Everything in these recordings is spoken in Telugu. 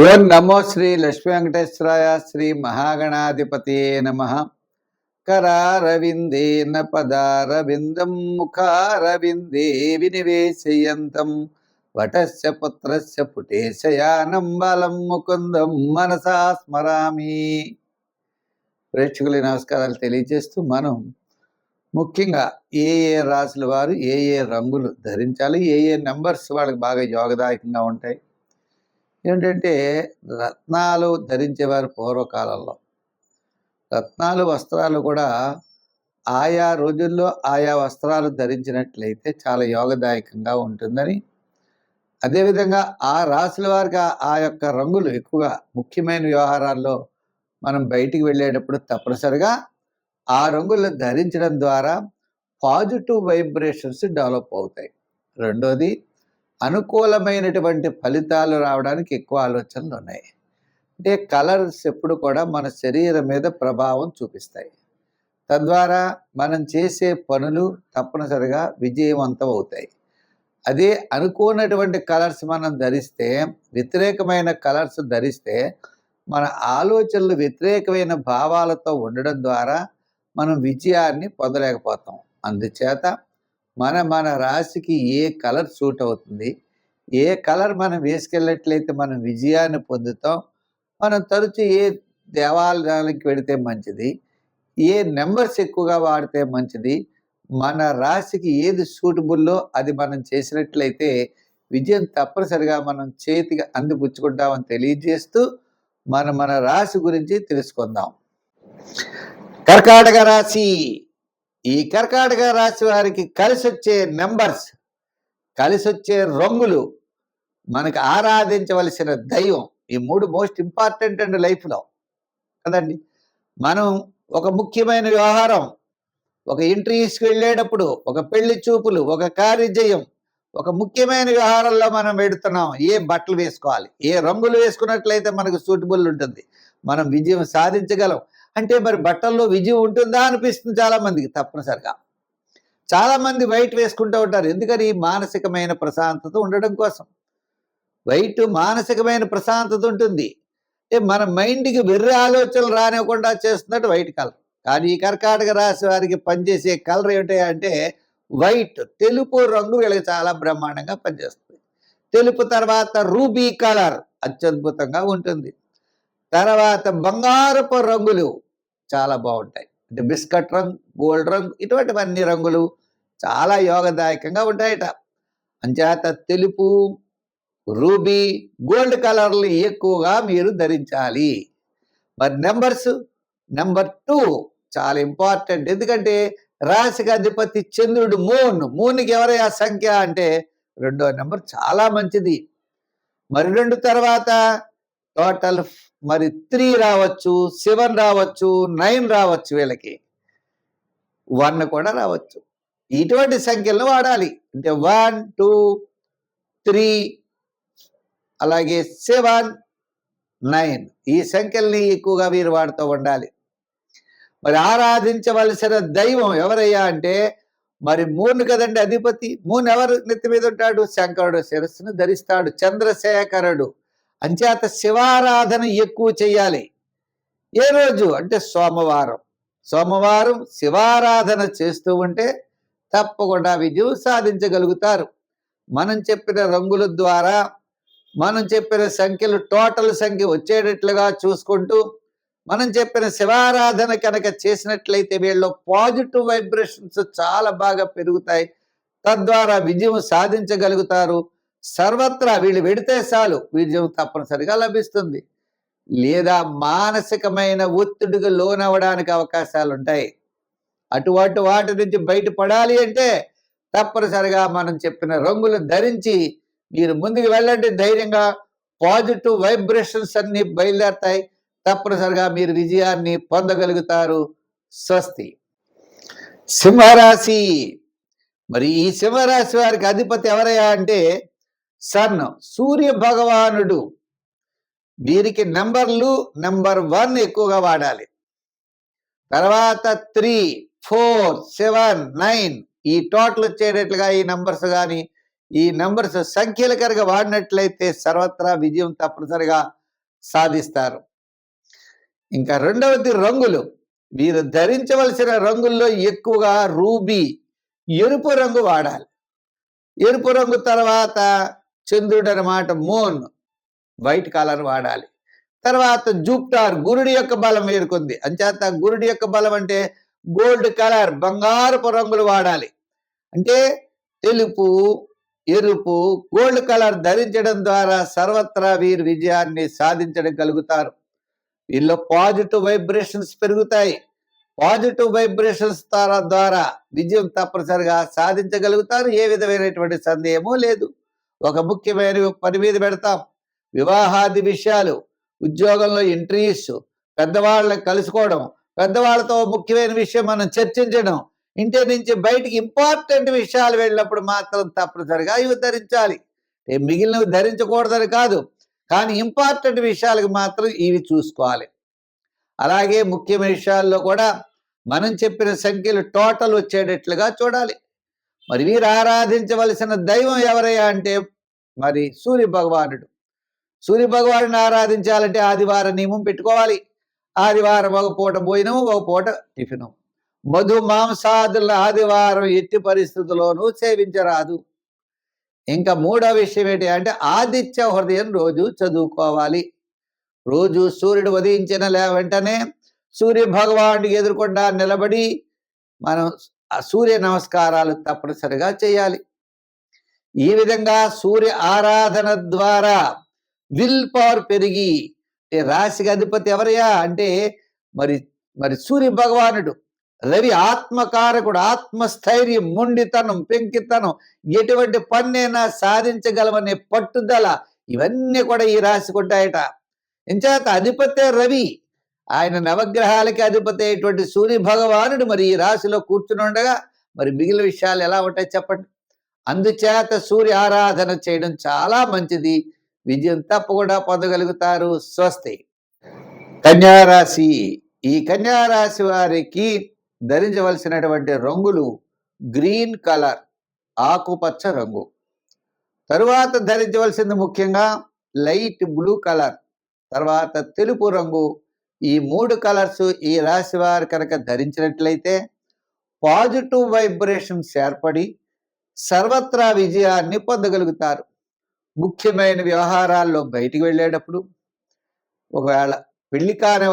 ఓం నమో శ్రీ లక్ష్మీ వెంకటేశ్వరాయ శ్రీ మహాగణాధిపతి నమ. కరారవిందేన పదారవిందం ముఖారవిందే వినివేశయంతం వటస్య పుత్రస్య పుటేశయానం బలం ముకుందం మనసా స్మరామి. ప్రేక్షకుల నమస్కారాలు తెలియజేస్తూ మనం ముఖ్యంగా ఏ రాశుల వారు ఏ రంగులు ధరించాలి, ఏ నెంబర్స్ వాళ్ళకి బాగా యోగదాయకంగా ఉంటాయి ఏంటంటే, రత్నాలు ధరించేవారు పూర్వకాలంలో రత్నాలు వస్త్రాలు కూడా ఆయా రోజుల్లో ఆయా వస్త్రాలు ధరించినట్లయితే చాలా యోగదాయకంగా ఉంటుందని, అదేవిధంగా ఆ రాశుల వారికి ఆ యొక్క రంగులు ఎక్కువగా ముఖ్యమైన వ్యవహారాల్లో మనం బయటికి వెళ్ళేటప్పుడు తప్పనిసరిగా ఆ రంగులు ధరించడం ద్వారా పాజిటివ్ వైబ్రేషన్స్ డెవలప్ అవుతాయి. రెండోది, అనుకూలమైనటువంటి ఫలితాలు రావడానికి ఎక్కువ ఆలోచనలు ఉన్నాయి. అంటే కలర్స్ ఎప్పుడు కూడా మన శరీరం మీద ప్రభావం చూపిస్తాయి. తద్వారా మనం చేసే పనులు తప్పనిసరిగా విజయవంతం అవుతాయి. అదే అనుకోనటువంటి కలర్స్ మనం ధరిస్తే, వ్యతిరేకమైన కలర్స్ ధరిస్తే మన ఆలోచనలు వ్యతిరేకమైన భావాలతో ఉండడం ద్వారా మనం విజయాన్ని పొందలేకపోతాం. అందుచేత మన రాశికి ఏ కలర్ సూట్ అవుతుంది, ఏ కలర్ మనం వేసుకెళ్ళినట్లయితే మనం విజయాన్ని పొందుతాం, మనం తరచు ఏ దేవాలయానికి వెళితే మంచిది, ఏ నెంబర్స్ ఎక్కువగా వాడితే మంచిది, మన రాశికి ఏది సూటబుల్లో అది మనం చేసినట్లయితే విజయం తప్పనిసరిగా మనం చేతికి అందిపుచ్చుకుంటామని తెలియజేస్తూ మన రాశి గురించి తెలుసుకుందాం. కర్కాటక రాశి. ఈ కర్కాటక రాశి వారికి కలిసి వచ్చే నెంబర్స్, కలిసి వచ్చే రంగులు, మనకు ఆరాధించవలసిన దైవం, ఈ మూడు మోస్ట్ ఇంపార్టెంట్ అండి లైఫ్లో కదండి. మనం ఒక ముఖ్యమైన వ్యవహారం, ఒక ఇంటర్వ్యూస్కి వెళ్ళేటప్పుడు, ఒక పెళ్లి చూపులు, ఒక కార్యజయం, ఒక ముఖ్యమైన వ్యవహారంలో మనం వెడుతున్నాం. ఏ బట్టలు వేసుకోవాలి, ఏ రంగులు వేసుకున్నట్లయితే మనకు సూటబుల్ ఉంటుంది, మనం విజయం సాధించగలం. అంటే మరి బట్టల్లో విజయం ఉంటుందా అనిపిస్తుంది చాలామందికి. తప్పనిసరిగా చాలామంది వైట్ వేసుకుంటూ ఉంటారు. ఎందుకని? మానసికమైన ప్రశాంతత ఉండడం కోసం. వైట్ మానసికమైన ప్రశాంతత ఉంటుంది. మన మైండ్కి వెర్రి ఆలోచనలు రానివ్వకుండా చేస్తున్నట్టు వైట్ కలర్. కానీ ఈ కర్కాటక రాశి వారికి పనిచేసే కలర్ ఏమిటి అంటే వైట్, తెలుపు రంగు వీళ్ళకి చాలా బ్రహ్మాండంగా పనిచేస్తుంది. తెలుపు తర్వాత రూబీ కలర్ అత్యద్భుతంగా ఉంటుంది. తర్వాత బంగారపు రంగులు చాలా బాగుంటాయి. అంటే బిస్కట్ రంగు, గోల్డ్ రంగు, ఇటువంటివన్నీ రంగులు చాలా యోగదాయకంగా ఉంటాయట. అంచేత తెలుపు, రూబీ, గోల్డ్ కలర్లు ఎక్కువగా మీరు ధరించాలి. మరి నెంబర్స్, నెంబర్ 2 చాలా ఇంపార్టెంట్. ఎందుకంటే రాశికి అధిపతి చంద్రుడు, మూన్కి ఎవరయ్యా సంఖ్య అంటే 2వ నెంబర్ చాలా మంచిది. మరి 2 తర్వాత టోటల్ మరి 3 రావచ్చు, 7 రావచ్చు, 9 రావచ్చు, వీళ్ళకి 1 కూడా రావచ్చు. ఇటువంటి సంఖ్యలను వాడాలి. అంటే 1, 2, 3 అలాగే 7, 9 ఈ సంఖ్యల్ని ఎక్కువగా వీరు వాడుతూ ఉండాలి. మరి ఆరాధించవలసిన దైవం ఎవరయ్యా అంటే మరి మూన్ కదండి అధిపతి. మూన్ ఎవరు నెత్తి మీద ఉంటాడు? శంకరుడు శిరస్సును ధరిస్తాడు, చంద్రశేఖరుడు. అంచేత శివారాధన ఎక్కువ చేయాలి. ఏ రోజు అంటే సోమవారం. సోమవారం శివారాధన చేస్తూ ఉంటే తప్పకుండా విజయం సాధించగలుగుతారు. మనం చెప్పిన రంగుల ద్వారా, మనం చెప్పిన సంఖ్యలు, టోటల్ సంఖ్య వచ్చేటట్లుగా చూసుకుంటూ మనం చెప్పిన శివారాధన కనుక చేసినట్లయితే వీళ్ళు పాజిటివ్ వైబ్రేషన్స్ చాలా బాగా పెరుగుతాయి. తద్వారా విజయం సాధించగలుగుతారు. సర్వత్రా వీళ్ళు వెడితే చాలు విజయం తప్పనిసరిగా లభిస్తుంది. లేదా మానసికమైన ఒత్తిడికి లోనవ్వడానికి అవకాశాలు ఉంటాయి. అటువంటి వాటి నుంచి బయటపడాలి అంటే తప్పనిసరిగా మనం చెప్పిన రంగులు ధరించి మీరు ముందుకు వెళ్ళండి. ధైర్యంగా పాజిటివ్ వైబ్రేషన్స్ అన్ని బయలుదేరతాయి. తప్పనిసరిగా మీరు విజయాన్ని పొందగలుగుతారు. స్వస్తి. సింహరాశి. మరి ఈ సింహరాశి వారికి అధిపతి ఎవరయ్యా అంటే సన్, సూర్య భగవానుడు. వీరికి నెంబర్లు నెంబర్ 1 ఎక్కువగా వాడాలి. తర్వాత 3, 4, 7, 9 ఈ టోటల్ వచ్చేటట్లుగా ఈ నెంబర్స్ కానీ ఈ నెంబర్స్ సంఖ్యలు కనుక వాడినట్లయితే సర్వత్రా విజయం తప్పనిసరిగా సాధిస్తారు. ఇంకా రెండవది రంగులు. వీరు ధరించవలసిన రంగుల్లో ఎక్కువగా రూబీ, ఎరుపు రంగు వాడాలి. ఎరుపు రంగు తర్వాత చంద్రుడు అన్నమాట, మూన్, వైట్ కలర్ వాడాలి. తర్వాత జూపిటర్, గురుడి యొక్క బలం వేరుకుంది. అంచేత గురుడి యొక్క బలం అంటే గోల్డ్ కలర్, బంగారపు రంగులు వాడాలి. అంటే తెలుపు, ఎరుపు, గోల్డ్ కలర్ ధరించడం ద్వారా సర్వత్రా వీరు విజయాన్ని సాధించడం కలుగుతారు. వీళ్ళు పాజిటివ్ వైబ్రేషన్స్ పెరుగుతాయి. పాజిటివ్ వైబ్రేషన్స్ ద్వారా విజయం తప్పనిసరిగా సాధించగలుగుతారు. ఏ విధమైనటువంటి సందేహము లేదు. ఒక ముఖ్యమైన పని మీద పెడతాం, వివాహాది విషయాలు, ఉద్యోగంలో ఇంటర్వ్యూస్, పెద్దవాళ్ళని కలుసుకోవడం, పెద్దవాళ్ళతో ముఖ్యమైన విషయం మనం చర్చించడం, ఇంటి నుంచి బయటికి ఇంపార్టెంట్ విషయాలు వెళ్ళినప్పుడు మాత్రం తప్పనిసరిగా ఇవి ధరించాలి. మిగిలినవి ధరించకూడదని కాదు, కానీ ఇంపార్టెంట్ విషయాలకు మాత్రం ఇవి చూసుకోవాలి. అలాగే ముఖ్యమైన విషయాల్లో కూడా మనం చెప్పిన సంఖ్యలు టోటల్ వచ్చేటట్లుగా చూడాలి. మరి వీరు ఆరాధించవలసిన దైవం ఎవరయ్యా అంటే మరి సూర్య భగవానుడు. సూర్య భగవానుడిని ఆరాధించాలంటే ఆదివారం నియమం పెట్టుకోవాలి. ఆదివారం ఒక పూట భోజనం, ఒక పూట టిఫిను. మధు మాంసాదుల ఆదివారం ఎట్టి పరిస్థితుల్లోనూ సేవించరాదు. ఇంకా మూడో విషయం ఏంటి అంటే ఆదిత్య హృదయం రోజు చదువుకోవాలి. రోజు సూర్యుడు ఉదయించిన వెంటనే సూర్య భగవానుడికి ఎదుర్కొండా నిలబడి మనం ఆ సూర్య నమస్కారాలు తప్పనిసరిగా చేయాలి. ఈ విధంగా సూర్య ఆరాధన ద్వారా విల్ పవర్ పెరిగి, రాశికి అధిపతి ఎవరయ్యా అంటే మరి మరి సూర్య భగవానుడు. రవి ఆత్మకారకుడు. ఆత్మస్థైర్యం, మొండితనం, పెంకితనం, ఎటువంటి పన్నైనా సాధించగలమనే పట్టుదల, ఇవన్నీ కూడా ఈ రాశికి ఉంటాయట. ఇంచేత అధిపతే రవి. ఆయన నవగ్రహాలకి అధిపతి అయినటువంటి సూర్య భగవానుడు మరి ఈ రాశిలో కూర్చుని ఉండగా మరి మిగిలిన విషయాలు ఎలా ఉంటాయి చెప్పండి. అందుచేత సూర్య ఆరాధన చేయడం చాలా మంచిది. విజయం తప్పకుండా పొందగలుగుతారు. స్వస్తి. కన్యారాశి. ఈ కన్యారాశి వారికి ధరించవలసినటువంటి రంగులు గ్రీన్ కలర్, ఆకుపచ్చ రంగు. తరువాత ధరించవలసింది ముఖ్యంగా లైట్ బ్లూ కలర్, తర్వాత తెలుపు రంగు. ఈ 3 కలర్స్ ఈ రాశి వారు కనుక ధరించినట్లయితే పాజిటివ్ వైబ్రేషన్స్ ఏర్పడి సర్వత్రా విజయాన్ని పొందగలుగుతారు. ముఖ్యమైన వ్యవహారాల్లో బయటికి వెళ్ళేటప్పుడు, ఒకవేళ పెళ్లి కాని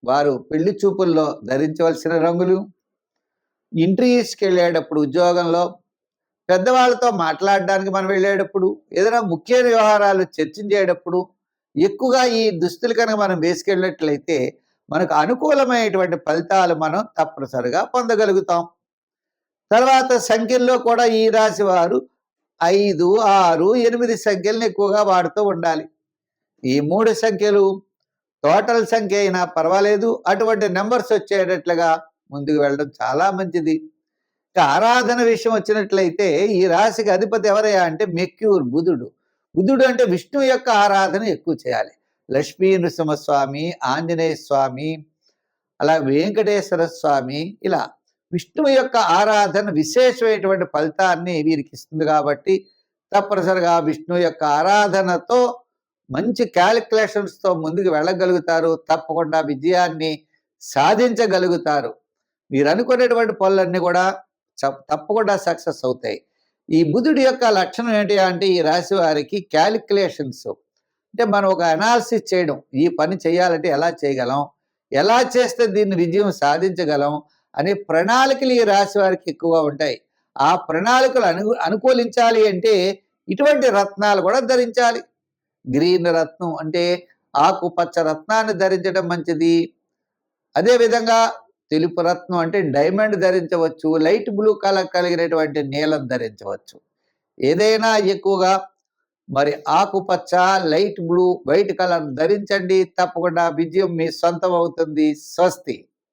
వారు పెళ్లి చూపుల్లో ధరించవలసిన రంగులు, ఇంటర్వ్యూస్కి వెళ్ళేటప్పుడు, ఉద్యోగంలో పెద్దవాళ్ళతో మాట్లాడడానికి మనం వెళ్ళేటప్పుడు, ఏదైనా ముఖ్యమైన వ్యవహారాలు చర్చించేటప్పుడు ఎక్కువగా ఈ దుస్తులు కనుక మనం వేసుకెళ్ళినట్లయితే మనకు అనుకూలమైనటువంటి ఫలితాలు మనం తప్పనిసరిగా పొందగలుగుతాం. తర్వాత సంఖ్యల్లో కూడా ఈ రాశి వారు 5, 6, 8 సంఖ్యలను ఎక్కువగా వాడుతూ ఉండాలి. ఈ 3 సంఖ్యలు టోటల్ సంఖ్య అయినా పర్వాలేదు, అటువంటి నెంబర్స్ వచ్చేటట్లుగా ముందుకు వెళ్ళడం చాలా మంచిది. ఆరాధన విషయం వచ్చినట్లయితే ఈ రాశికి అధిపతి ఎవరయ్యా అంటే మెర్క్యూర్, బుధుడు. బుధుడు అంటే విష్ణు యొక్క ఆరాధన ఎక్కువ చేయాలి. లక్ష్మీ నృసింహస్వామి, ఆంజనేయ స్వామి, అలా వెంకటేశ్వర స్వామి, ఇలా విష్ణువు యొక్క ఆరాధన విశేషమైనటువంటి ఫలితాన్ని వీరికి ఇస్తుంది. కాబట్టి తప్పనిసరిగా విష్ణు యొక్క ఆరాధనతో మంచి క్యాలిక్యులేషన్స్తో ముందుకు వెళ్ళగలుగుతారు. తప్పకుండా విజయాన్ని సాధించగలుగుతారు. మీరు అనుకునేటువంటి పనులన్నీ కూడా తప్పకుండా సక్సెస్ అవుతాయి. ఈ బుధుడి యొక్క లక్షణం ఏంటి అంటే ఈ రాశి వారికి క్యాలిక్యులేషన్స్, అంటే మనం ఒక అనాలిసిస్ చేయడం, ఈ పని చేయాలంటే ఎలా చేయగలం, ఎలా చేస్తే దీన్ని విజయం సాధించగలం అనే ప్రణాళికలు ఈ రాశి వారికి ఎక్కువగా ఉంటాయి. ఆ ప్రణాళికలు అనుకూలించాలి అంటే ఇటువంటి రత్నాలు కూడా ధరించాలి. గ్రీన్ రత్నం అంటే ఆకుపచ్చ రత్నాన్ని ధరించడం మంచిది. అదేవిధంగా తెలుపు రత్నం అంటే డైమండ్ ధరించవచ్చు. లైట్ బ్లూ కలర్ కలిగినటువంటి నీలం ధరించవచ్చు. ఏదైనా ఎక్కువగా మరి ఆకుపచ్చ, లైట్ బ్లూ, వైట్ కలర్ ధరించండి. తప్పకుండా విజయం మీ సొంతం అవుతుంది. స్వస్తి.